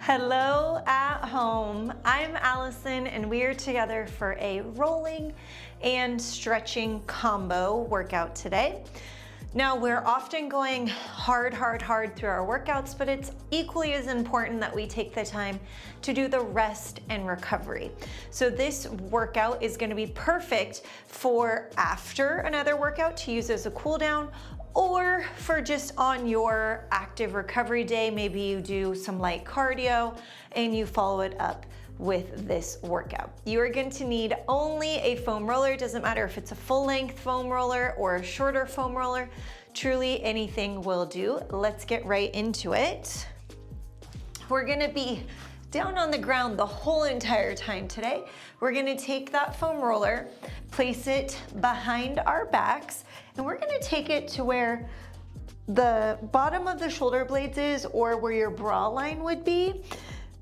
Hello at home. I'm Allison and we are together for a rolling and stretching combo workout today. Now we're often going hard through our workouts, but it's equally as important that we take the time to do the rest and recovery. So this workout is going to be perfect for after another workout to use as a cool down, or for just on your active recovery day. Maybe you do some light cardio and you follow it up with this workout. You are going to need only a foam roller. It doesn't matter if it's a full length foam roller or a shorter foam roller. Truly anything will do. Let's get right into it. We're going to be down on the ground the whole entire time today. We're going to take that foam roller, place it behind our backs, and we're going to take it to where the bottom of the shoulder blades is, or where your bra line would be.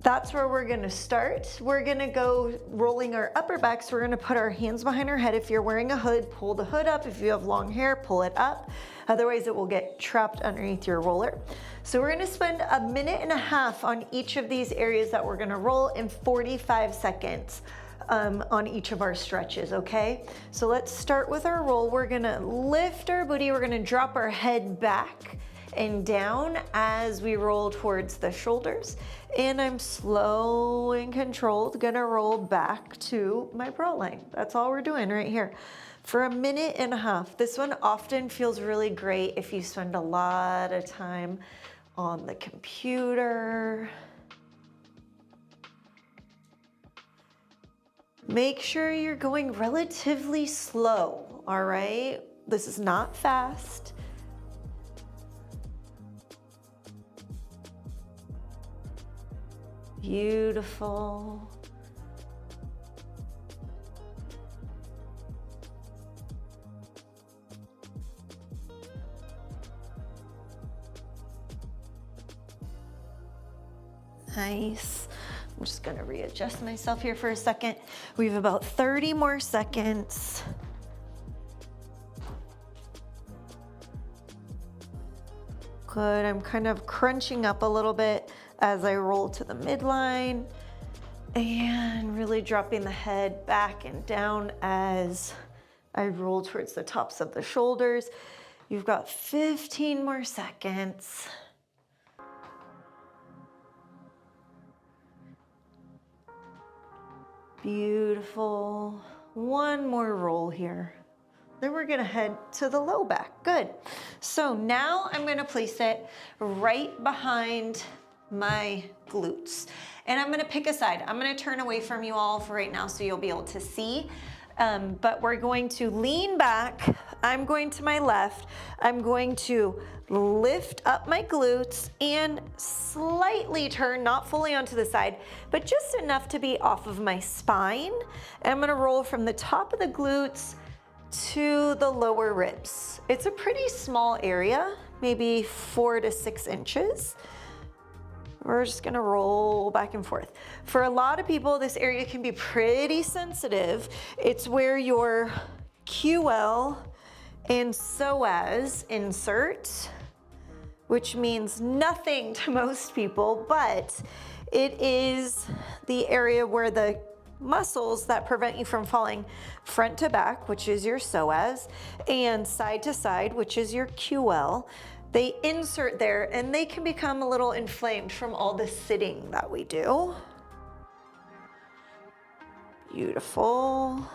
That's where we're gonna start. We're gonna go rolling our upper backs. We're gonna put our hands behind our head. If you're wearing a hood, pull the hood up. If you have long hair, pull it up. Otherwise, it will get trapped underneath your roller. So we're gonna spend a minute and a half on each of these areas that we're gonna roll in 45 seconds on each of our stretches, okay? So let's start with our roll. We're gonna lift our booty. We're gonna drop our head back and down as we roll towards the shoulders. And I'm slow and controlled gonna roll back to my bra line. That's all we're doing right here for a minute and a half. This one often feels really great if you spend a lot of time on the computer. Make sure you're going relatively slow, all right? This is not fast. Beautiful. Nice. I'm just gonna readjust myself here for a second. We have about 30 more seconds. Good, I'm kind of crunching up a little bit as I roll to the midline and really dropping the head back and down as I roll towards the tops of the shoulders. You've got 15 more seconds. Beautiful. One more roll here. Then we're gonna head to the low back. Good. So now I'm gonna place it right behind my glutes. And I'm gonna pick a side. I'm gonna turn away from you all for right now so you'll be able to see. But we're going to lean back. I'm going to my left. I'm going to lift up my glutes and slightly turn, not fully onto the side, but just enough to be off of my spine. And I'm gonna roll from the top of the glutes to the lower ribs. It's a pretty small area, maybe 4 to 6 inches. We're just gonna roll back and forth. For a lot of people, this area can be pretty sensitive. It's where your QL and psoas insert, which means nothing to most people, but it is the area where the muscles that prevent you from falling front to back, which is your psoas, and side to side, which is your QL, they insert there and they can become a little inflamed from all the sitting that we do. Beautiful.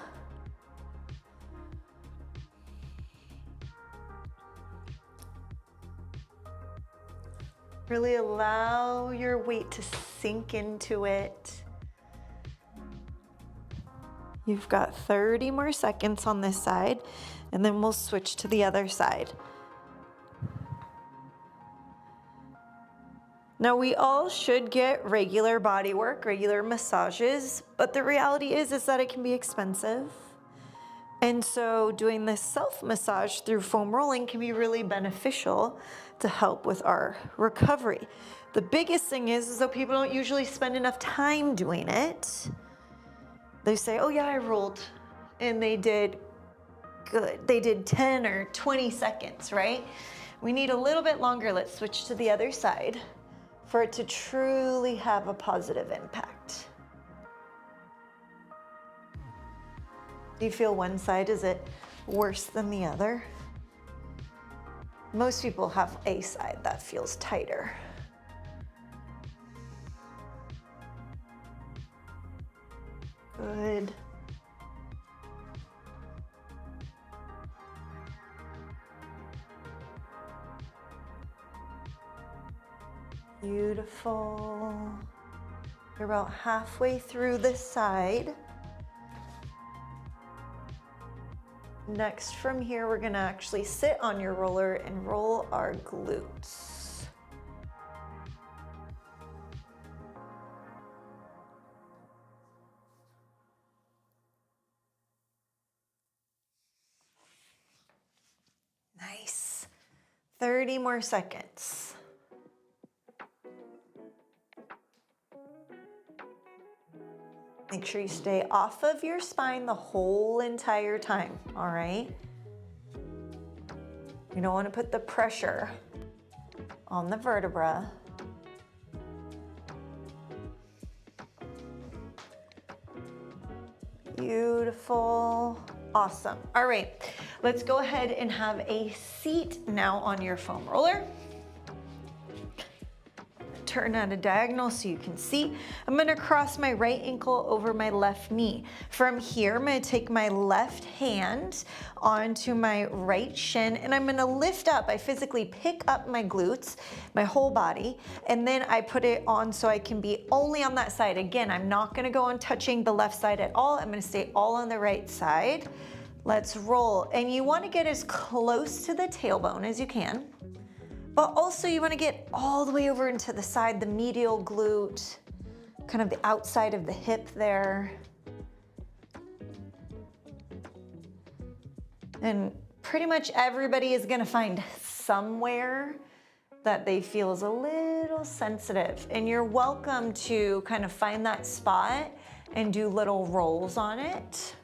Really allow your weight to sink into it. You've got 30 more seconds on this side, and then we'll switch to the other side. Now we all should get regular body work, regular massages, but the reality is that it can be expensive. And so doing this self-massage through foam rolling can be really beneficial to help with our recovery. The biggest thing is that people don't usually spend enough time doing it. They say, oh yeah, I rolled, and they did good. They did 10 or 20 seconds, right? We need a little bit longer. Let's switch to the other side for it to truly have a positive impact. Do you feel one side, is it worse than the other? Most people have a side that feels tighter. Good. Beautiful. You're about halfway through this side. Next from here, we're gonna actually sit on your roller and roll our glutes. Nice. 30 more seconds. Make sure you stay off of your spine the whole entire time, all right? You don't want to put the pressure on the vertebra. Beautiful. Awesome. All right, let's go ahead and have a seat now on your foam roller. Turn at a diagonal so you can see. I'm gonna cross my right ankle over my left knee. From here, I'm gonna take my left hand onto my right shin and I'm gonna lift up. I physically pick up my glutes, my whole body, and then I put it on so I can be only on that side. Again, I'm not gonna go on touching the left side at all. I'm gonna stay all on the right side. Let's roll. And you wanna get as close to the tailbone as you can. But also you wanna get all the way over into the side, the medial glute, kind of the outside of the hip there. And pretty much everybody is gonna find somewhere that they feel is a little sensitive. And you're welcome to kind of find that spot and do little rolls on it.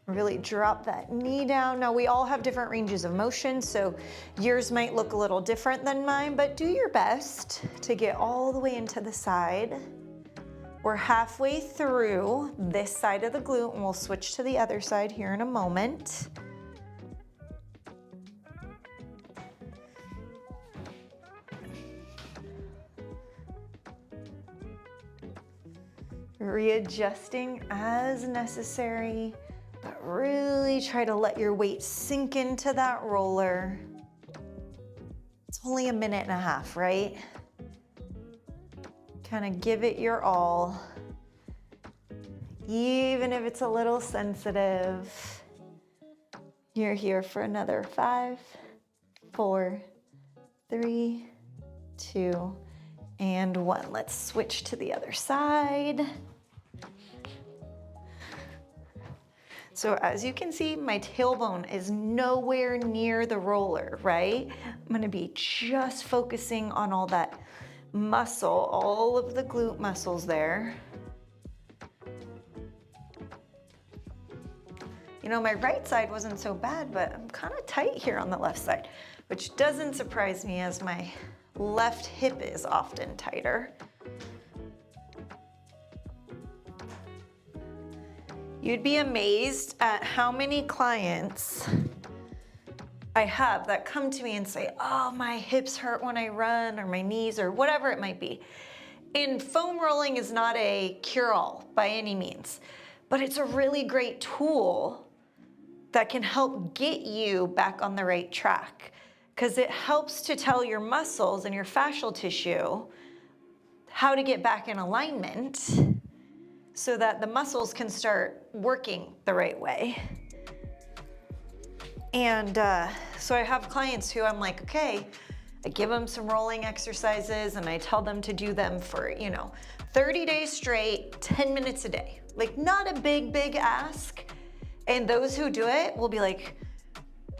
Really drop that knee down. Now we all have different ranges of motion, so yours might look a little different than mine, but do your best to get all the way into the side. We're halfway through this side of the glute and we'll switch to the other side here in a moment. Readjusting as necessary. But really try to let your weight sink into that roller. It's only 1.5 minutes, right? Kind of give it your all. Even if it's a little sensitive. You're here for another 5, 4, 3, 2, and 1. Let's switch to the other side. So as you can see, my tailbone is nowhere near the roller, right? I'm gonna be just focusing on all that muscle, all of the glute muscles there. You know, my right side wasn't so bad, but I'm kind of tight here on the left side, which doesn't surprise me as my left hip is often tighter. You'd be amazed at how many clients I have that come to me and say, oh, my hips hurt when I run, or my knees, or whatever it might be. And foam rolling is not a cure-all by any means, but it's a really great tool that can help get you back on the right track, because it helps to tell your muscles and your fascial tissue how to get back in alignment so that the muscles can start working the right way. And so I have clients who I'm like, okay, I give them some rolling exercises and I tell them to do them for, 30 days straight, 10 minutes a day. Like, not a big ask. And those who do it will be like,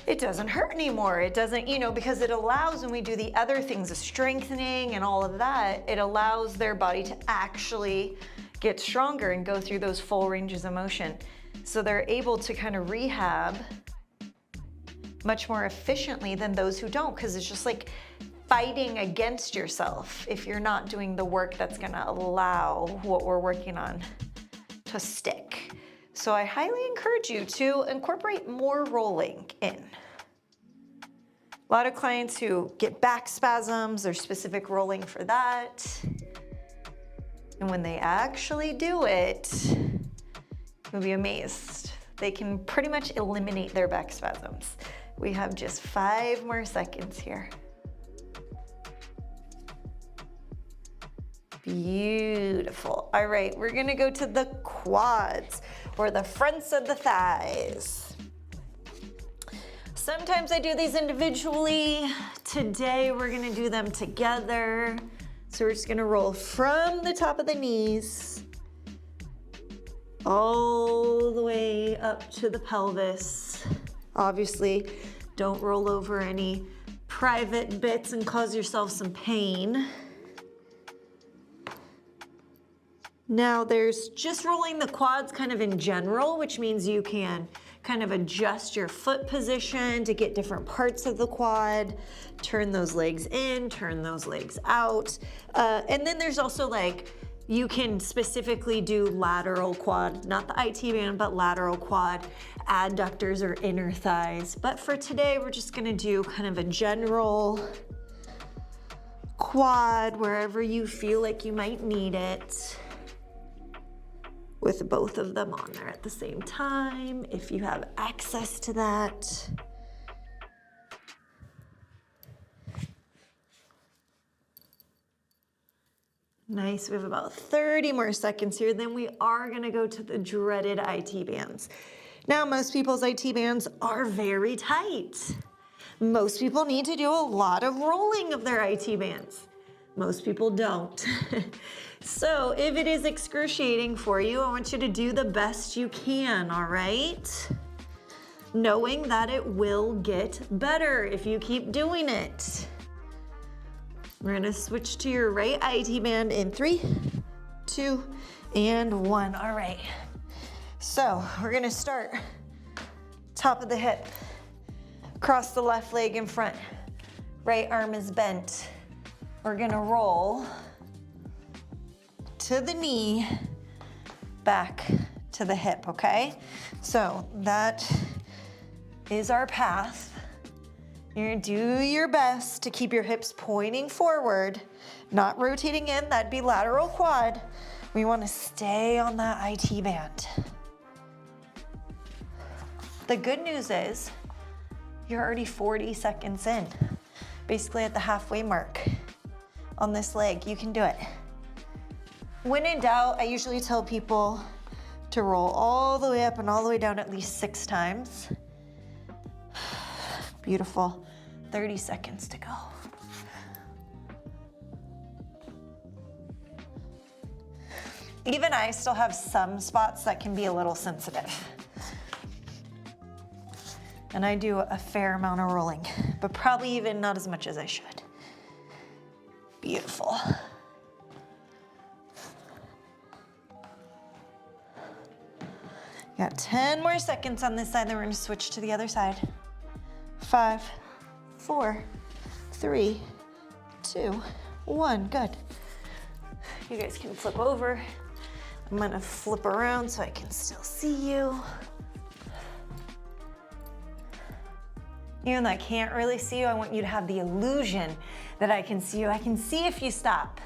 it doesn't hurt anymore. It doesn't, because it allows, when we do the other things, the strengthening and all of that, it allows their body to actually get stronger and go through those full ranges of motion. So they're able to kind of rehab much more efficiently than those who don't, because it's just like fighting against yourself if you're not doing the work that's gonna allow what we're working on to stick. So I highly encourage you to incorporate more rolling in. A lot of clients who get back spasms, there's specific rolling for that. And when they actually do it, you'll be amazed. They can pretty much eliminate their back spasms. We have just 5 more seconds here. Beautiful. All right, we're gonna go to the quads, or the fronts of the thighs. Sometimes I do these individually. Today we're gonna do them together. So we're just gonna roll from the top of the knees all the way up to the pelvis. Obviously, don't roll over any private bits and cause yourself some pain. Now there's just rolling the quads kind of in general, which means you can kind of adjust your foot position to get different parts of the quad, turn those legs in, turn those legs out. And then there's also like, you can specifically do lateral quad, not the IT band, but lateral quad, adductors or inner thighs. But for today, we're just gonna do kind of a general quad wherever you feel like you might need it, with both of them on there at the same time, if you have access to that. Nice, we have about 30 more seconds here, then we are gonna go to the dreaded IT bands. Now, most people's IT bands are very tight. Most people need to do a lot of rolling of their IT bands. Most people don't. So if it is excruciating for you, I want you to do the best you can, all right? Knowing that it will get better if you keep doing it. We're gonna switch to your right IT band in 3, 2, and 1. All right. So we're gonna start top of the hip, cross the left leg in front, right arm is bent. We're gonna roll to the knee, back to the hip, okay? So that is our path. You're gonna do your best to keep your hips pointing forward, not rotating in, that'd be lateral quad. We wanna stay on that IT band. The good news is, you're already 40 seconds in, basically at the halfway mark on this leg. You can do it. When in doubt, I usually tell people to roll all the way up and all the way down at least 6 times. Beautiful. 30 seconds to go. Even I still have some spots that can be a little sensitive. And I do a fair amount of rolling, but probably even not as much as I should. Beautiful. Got 10 more seconds on this side, then we're gonna switch to the other side. 5, 4, 3, 2, 1, good. You guys can flip over. I'm gonna flip around so I can still see you. Even though I can't really see you, I want you to have the illusion that I can see you. I can see if you stop,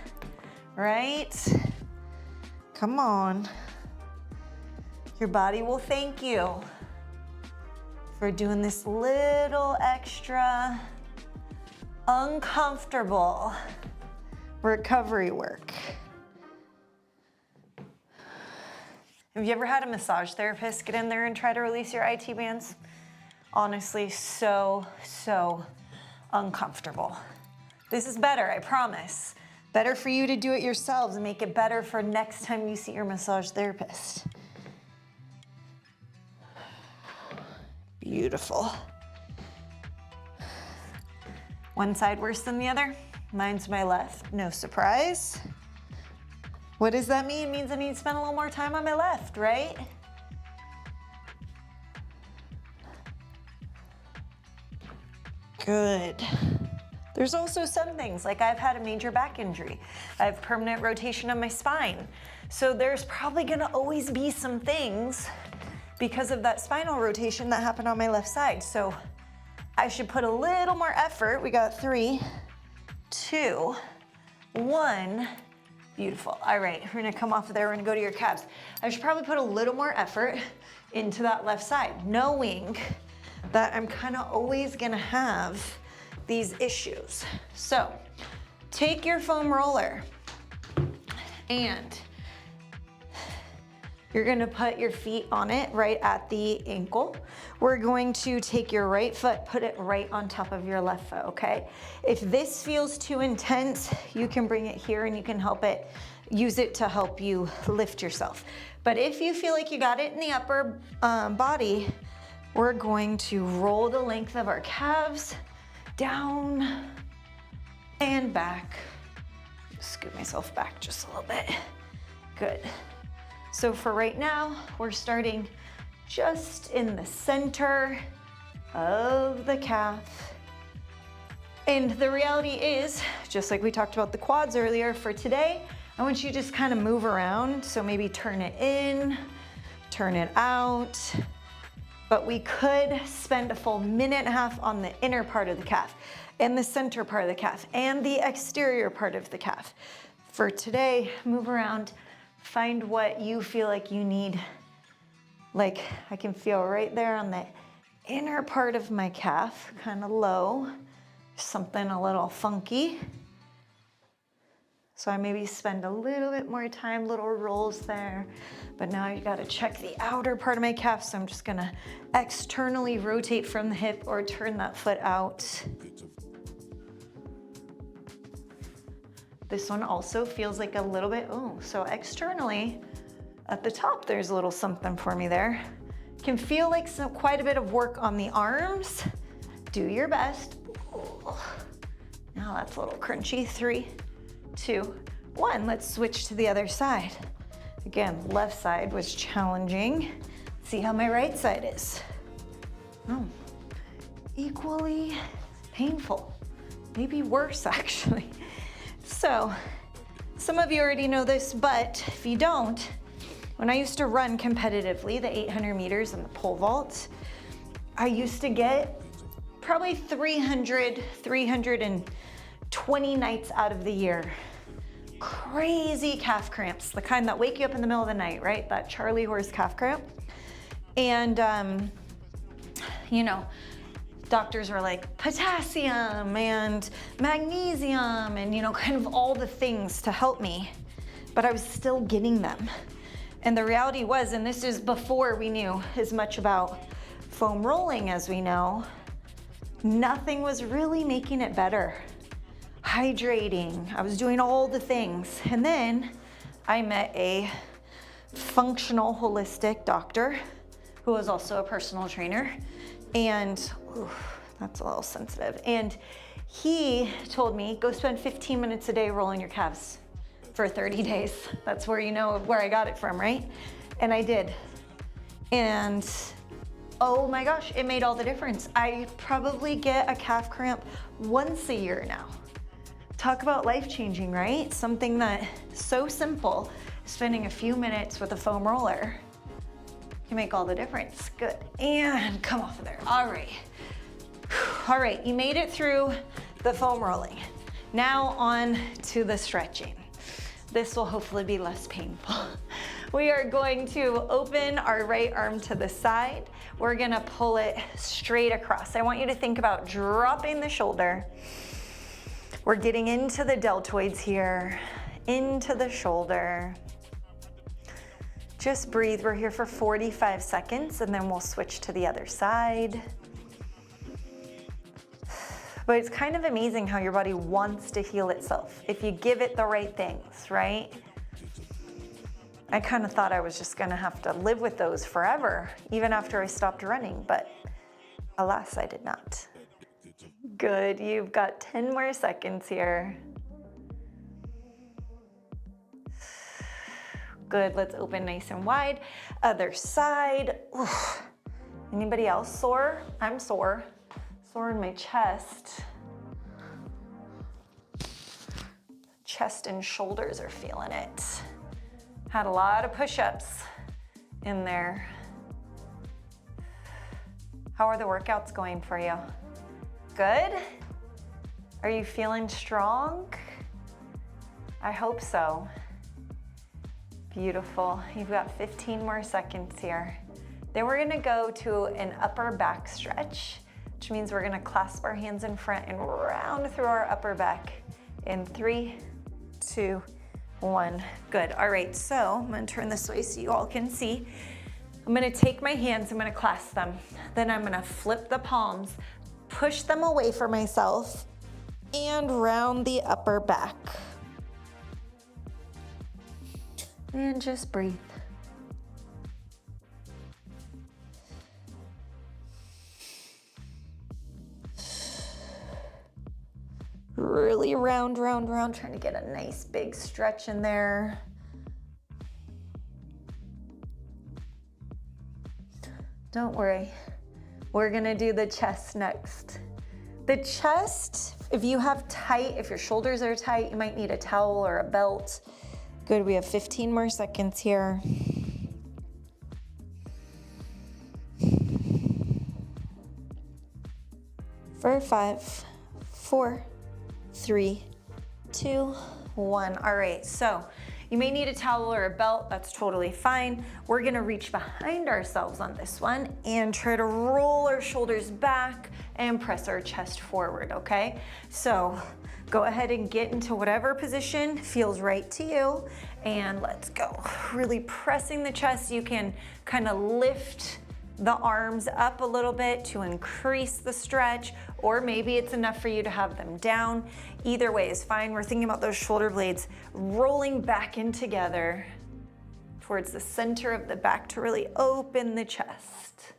right? Come on. Your body will thank you for doing this little extra uncomfortable recovery work. Have you ever had a massage therapist get in there and try to release your IT bands? Honestly, so uncomfortable. This is better, I promise. Better for you to do it yourselves and make it better for next time you see your massage therapist. Beautiful. One side worse than the other? Mine's my left, no surprise. What does that mean? It means I need to spend a little more time on my left, right? Good. There's also some things, like I've had a major back injury. I have permanent rotation of my spine. So there's probably gonna always be some things because of that spinal rotation that happened on my left side. So I should put a little more effort. We got 3, 2, 1. Beautiful. All right, we're gonna come off of there, we're gonna go to your calves. I should probably put a little more effort into that left side, knowing that I'm kind of always gonna have these issues. So take your foam roller and you're gonna put your feet on it right at the ankle. We're going to take your right foot, put it right on top of your left foot, okay? If this feels too intense, you can bring it here and you can use it to help you lift yourself. But if you feel like you got it in the upper body, we're going to roll the length of our calves down and back. Scoot myself back just a little bit. Good. So for right now, we're starting just in the center of the calf. And the reality is, just like we talked about the quads earlier, for today, I want you to just kind of move around. So maybe turn it in, turn it out. But we could spend a full 1.5 minutes on the inner part of the calf and the center part of the calf and the exterior part of the calf. For today, move around, find what you feel like you need. Like I can feel right there on the inner part of my calf, kind of low, something a little funky. So I maybe spend a little bit more time, little rolls there. But now you gotta check the outer part of my calf, so I'm just gonna externally rotate from the hip or turn that foot out. This one also feels like a little bit, so externally, at the top, there's a little something for me there. Can feel like quite a bit of work on the arms. Do your best. Now that's a little crunchy. 3, 2, 1. Let's switch to the other side. Again, left side was challenging. See how my right side is. Equally painful, maybe worse actually. So, some of you already know this, but if you don't, when I used to run competitively, the 800 meters and the pole vault, I used to get probably 320 nights out of the year. Crazy calf cramps, the kind that wake you up in the middle of the night, right? That Charlie horse calf cramp. And, doctors were like potassium and magnesium and, kind of all the things to help me, but I was still getting them. And the reality was, and this is before we knew as much about foam rolling as we know, nothing was really making it better. Hydrating, I was doing all the things. And then I met a functional holistic doctor who was also a personal trainer. And that's a little sensitive. And he told me, go spend 15 minutes a day rolling your calves for 30 days. That's where you know where I got it from, right? And I did. And oh my gosh, it made all the difference. I probably get a calf cramp once a year now. Talk about life-changing, right? Something that so simple, spending a few minutes with a foam roller can make all the difference. Good, and come off of there. All right. All right, you made it through the foam rolling. Now on to the stretching. This will hopefully be less painful. We are going to open our right arm to the side. We're gonna pull it straight across. I want you to think about dropping the shoulder. We're getting into the deltoids here, into the shoulder. Just breathe. We're here for 45 seconds and then we'll switch to the other side. But it's kind of amazing how your body wants to heal itself if you give it the right things, right? I kind of thought I was just gonna have to live with those forever, even after I stopped running, but alas, I did not. Good, you've got 10 more seconds here. Good, let's open nice and wide. Other side. Oof. Anybody else sore? I'm sore. Sore in my chest. Chest and shoulders are feeling it. Had a lot of push-ups in there. How are the workouts going for you? Good? Are you feeling strong? I hope so. Beautiful. You've got 15 more seconds here. Then we're gonna go to an upper back stretch, which means we're gonna clasp our hands in front and round through our upper back in 3, 2, 1. Good. All right, so I'm gonna turn this way so you all can see. I'm gonna take my hands, I'm gonna clasp them. Then I'm gonna flip the palms, push them away from myself, and round the upper back. And just breathe. Really round, round, round, trying to get a nice big stretch in there. Don't worry, we're gonna do the chest next. The chest, if you have tight, if your shoulders are tight, you might need a towel or a belt. Good, we have 15 more seconds here. For 5, 4, 3, 2, 1. All right, so you may need a towel or a belt, that's totally fine. We're gonna reach behind ourselves on this one and try to roll our shoulders back and press our chest forward, okay? So go ahead and get into whatever position feels right to you, and let's go. Really pressing the chest. You can kind of lift the arms up a little bit to increase the stretch, or maybe it's enough for you to have them down. Either way is fine. We're thinking about those shoulder blades rolling back in together towards the center of the back to really open the chest.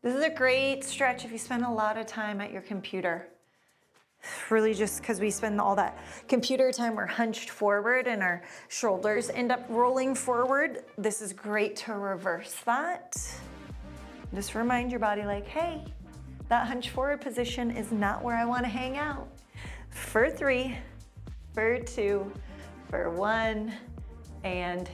This is a great stretch if you spend a lot of time at your computer. Really just because we spend all that computer time, we're hunched forward and our shoulders end up rolling forward. This is great to reverse that. Just remind your body like, hey, that hunch forward position is not where I want to hang out. For 3, for 2, for 1, and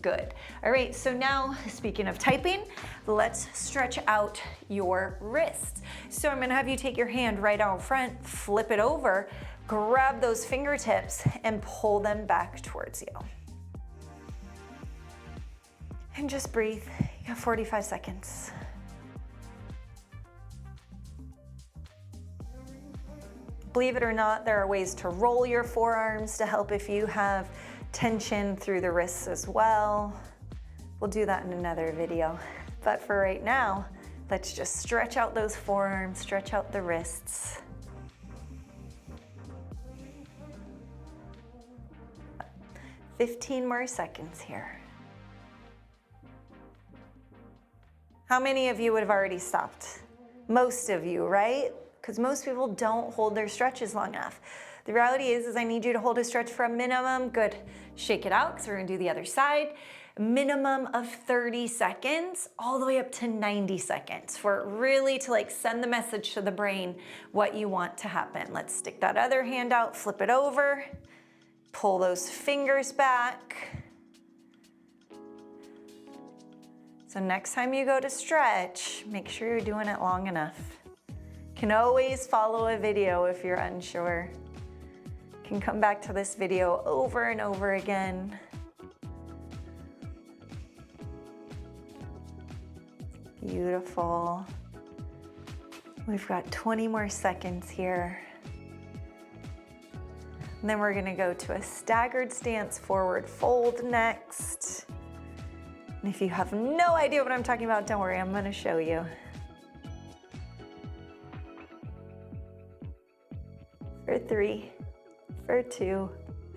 good. All right, so now speaking of typing, let's stretch out your wrists. So I'm gonna have you take your hand right out front, flip it over, grab those fingertips and pull them back towards you. And just breathe. You have 45 seconds. Believe it or not, there are ways to roll your forearms to help if you have tension through the wrists as well. We'll do that in another video. But for right now, let's just stretch out those forearms, stretch out the wrists. – 15 more seconds here. How many of you would have already stopped? Most of you, right? Because most people don't hold their stretches long enough. The reality is I need you to hold a stretch for a minimum, good, shake it out, because we're gonna do the other side, a minimum of 30 seconds, all the way up to 90 seconds, for it really to like send the message to the brain what you want to happen. Let's stick that other hand out, flip it over, pull those fingers back. So next time you go to stretch, make sure you're doing it long enough. Can always follow a video if you're unsure. Can come back to this video over and over again. Beautiful. We've got 20 more seconds here. And then we're gonna go to a staggered stance forward fold next. And if you have no idea what I'm talking about, don't worry, I'm gonna show you. For 3, for 2,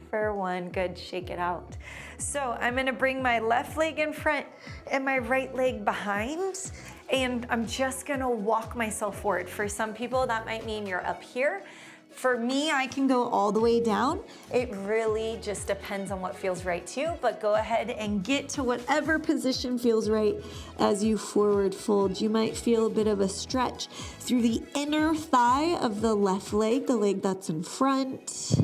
for 1, good, shake it out. So I'm gonna bring my left leg in front and my right leg behind, and I'm just gonna walk myself forward. For some people, that might mean you're up here. For me, I can go all the way down. It really just depends on what feels right to you, but go ahead and get to whatever position feels right as you forward fold. You might feel a bit of a stretch through the inner thigh of the left leg, the leg that's in front.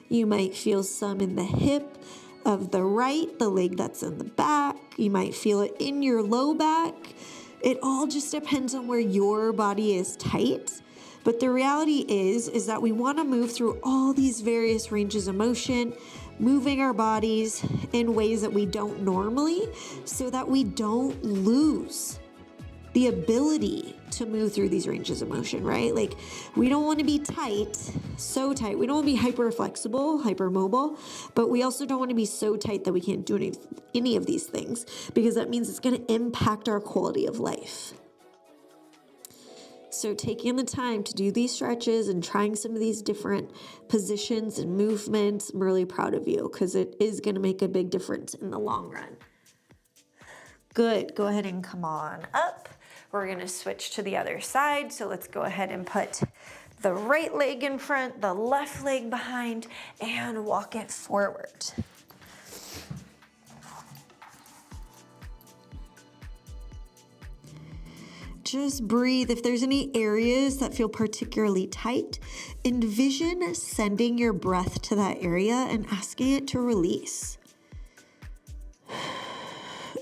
You might feel some in the hip of the right, the leg that's in the back. You might feel it in your low back. It all just depends on where your body is tight. But the reality is that we want to move through all these various ranges of motion, moving our bodies in ways that we don't normally, so that we don't lose the ability to move through these ranges of motion, right? Like, we don't want to be tight, so tight. We don't want to be hyper flexible, hyper mobile, but we also don't want to be so tight that we can't do any of these things, because that means it's going to impact our quality of life. So taking the time to do these stretches and trying some of these different positions and movements, I'm really proud of you, because it is going to make a big difference in the long run. Good. Go ahead and come on up. We're going to switch to the other side. So let's go ahead and put the right leg in front, the left leg behind, and walk it forward. Just breathe. If there's any areas that feel particularly tight, envision sending your breath to that area and asking it to release.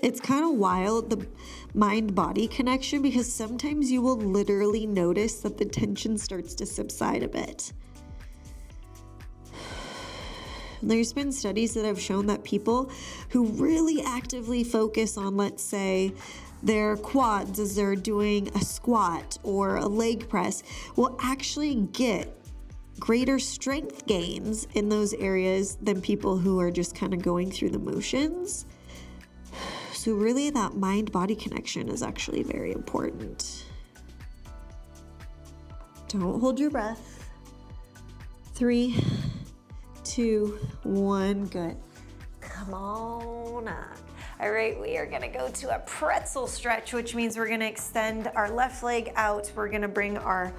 It's kind of wild, the mind-body connection, because sometimes you will literally notice that the tension starts to subside a bit. There's been studies that have shown that people who really actively focus on, let's say, their quads as they're doing a squat or a leg press will actually get greater strength gains in those areas than people who are just kind of going through the motions. So really, that mind-body connection is actually very important. Don't hold your breath. 3, 2, 1, good. Come on up. All right, we are gonna go to a pretzel stretch, which means we're gonna extend our left leg out. We're gonna bring our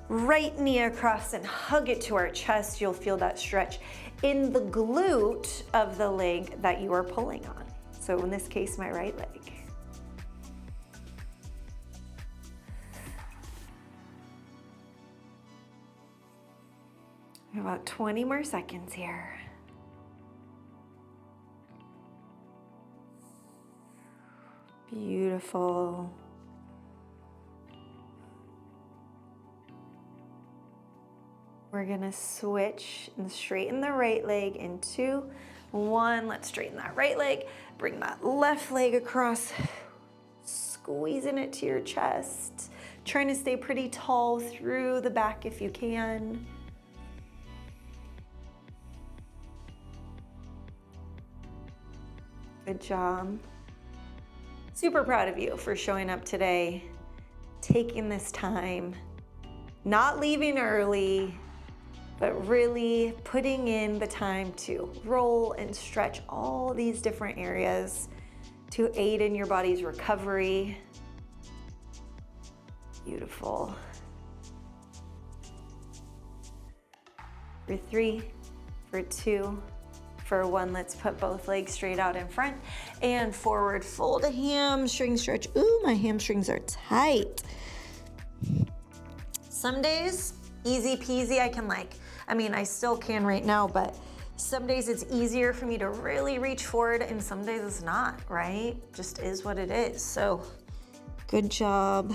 right knee across and hug it to our chest. You'll feel that stretch in the glute of the leg that you are pulling on. So in this case, my right leg. About 20 more seconds here. Beautiful. We're gonna switch and straighten the right leg in 2, 1. Let's straighten that right leg. Bring that left leg across, squeezing it to your chest. Trying to stay pretty tall through the back if you can. Good job. Super proud of you for showing up today, taking this time, not leaving early, but really putting in the time to roll and stretch all these different areas to aid in your body's recovery. Beautiful. For 3, for 2, for 1, let's put both legs straight out in front and forward fold a hamstring stretch. Ooh, my hamstrings are tight. Some days, easy peasy, I still can right now, but some days it's easier for me to really reach forward and some days it's not, right? Just is what it is. So good job.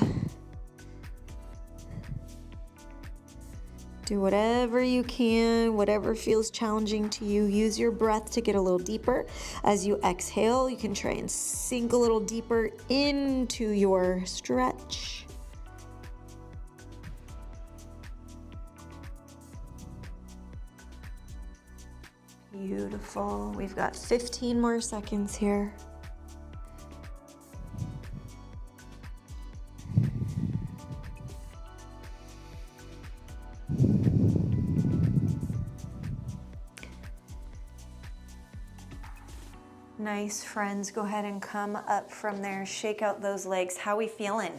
Do whatever you can, whatever feels challenging to you. Use your breath to get a little deeper. As you exhale, you can try and sink a little deeper into your stretch. Beautiful. We've got 15 more seconds here. Nice, friends. Go ahead and come up from there. Shake out those legs. How are we feeling?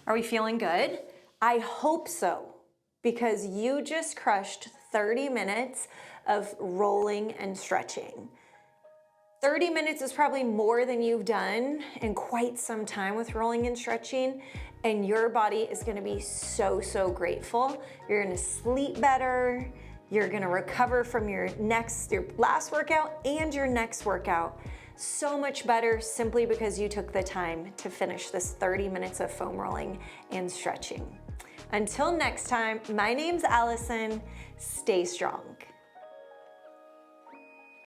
Are we feeling good? I hope so. because you just crushed 30 minutes of rolling and stretching. 30 minutes is probably more than you've done in quite some time with rolling and stretching, and your body is gonna be so, so grateful. You're gonna sleep better, you're gonna recover from your last workout and your next workout so much better simply because you took the time to finish this 30 minutes of foam rolling and stretching. Until next time, my name's Allison. Stay strong.